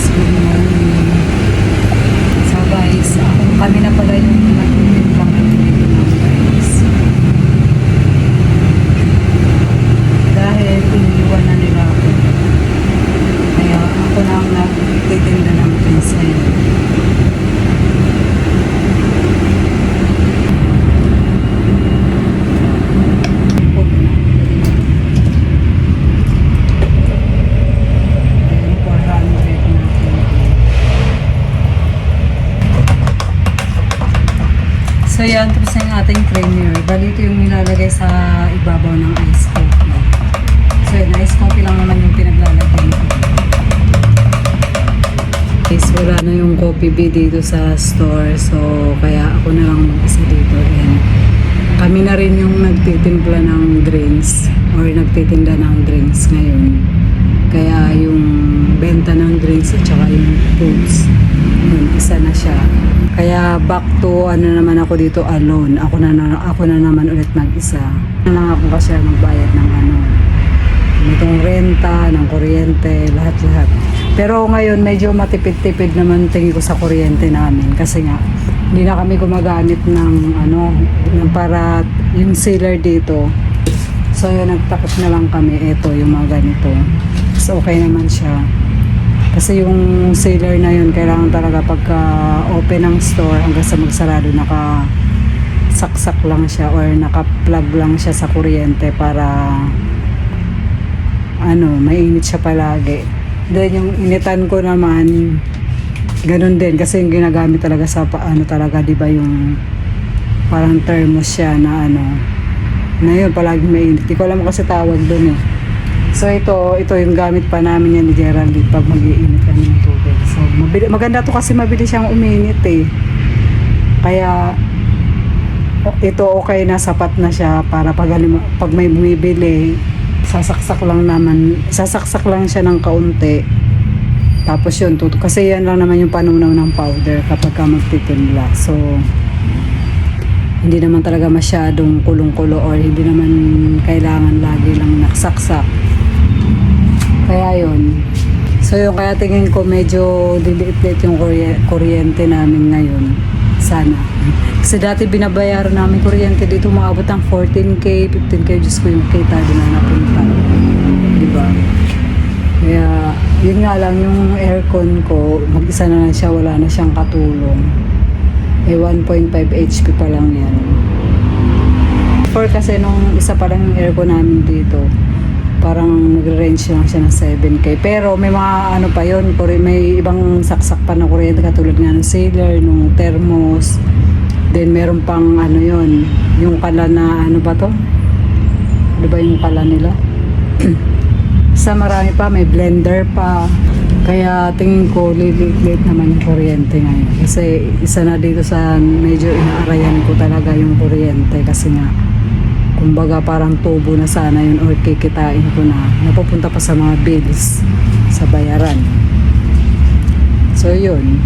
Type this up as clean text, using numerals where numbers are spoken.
good morning. So guys, kami na pala yung nagtitimplang guys. Dahil iniwan na nila ako. Kaya ako na ang nagtitinda ng pinsay. So yan, tapos na yung ating creamer. Bali ito yung nilalagay sa ibabaw ng ice coffee. So yun, ice coffee lang naman yung pinaglalagay ko. Guys, wala na yung coffee bee dito sa store. So kaya ako na lang mag-isa dito. And kami na rin yung nagtitimpla ng drinks or nagtitinda ng drinks ngayon. Kaya yung benta ng drinks at saka yung foods, yun, isa na siya. Kaya back to ano naman ako dito alone. Ako na naman ulit mag-isa. Na lang ako kasi magbayad ng itong renta, ng kuryente, lahat-lahat. Pero ngayon medyo matipid-tipid naman tingin ko sa kuryente namin kasi nga hindi na kami gumagamit ng ng para yung sealer dito. So yun, nagtakot na lang kami. Ito yung mga ganito. So okay naman siya. Kasi yung sealer na yun, kailangan talaga pagka open ng store hanggang sa magsarado, nakasaksak lang siya or naka-plug lang siya sa kuryente para mainit siya palagi. Then yung initan ko naman, ganun din kasi yung ginagamit talaga sa talaga, di ba, yung parang thermos siya na na yun, palagi mainit. Di ko alam kasi tawag doon eh. So ito yung gamit pa namin yan ni Geraldine pag mag-iinit kami ng tubig. So maganda to kasi mabilis siyang uminit eh. Kaya ito okay na, sapat na siya para pag may bumibili, sasaksak lang siya ng kaunti. Tapos yun, kasi yan lang naman yung panunaw ng powder kapag ka magtitimpla. So hindi naman talaga masyadong kulong-kulo or hindi naman kailangan lagi lang nakasaksak. Kaya yun. So yun, kaya tingin ko medyo diliit-liit yung kuryente namin ngayon. Sana. Kasi dati binabayaran namin kuryente dito, maabot ng 14K, 15K. Diyos ko, yung kita doon na napunta. Diba? Kaya yun nga lang, yung aircon ko, mag-isa na lang siya, wala na siyang katulong. 1.5 HP pa lang yan. Before kasi nung isa pa lang yung aircon namin dito, parang nagre-range lang siya ng 7K. Pero may mga pa yun, may ibang saksak pa na kuryente katulad nga ng sealer, nung thermos. Then meron pang yun, yung kala na ba to? Ano ba yung kala nila? Sa marami pa, may blender pa. Kaya tingin ko lilit naman yung kuryente ngayon. Kasi isa na dito sa medyo inaarayan ko talaga yung kuryente kasi nga kumbaga parang tubo na sana yun or kikitain ko na napupunta pa sa mga bills sa bayaran. So yun.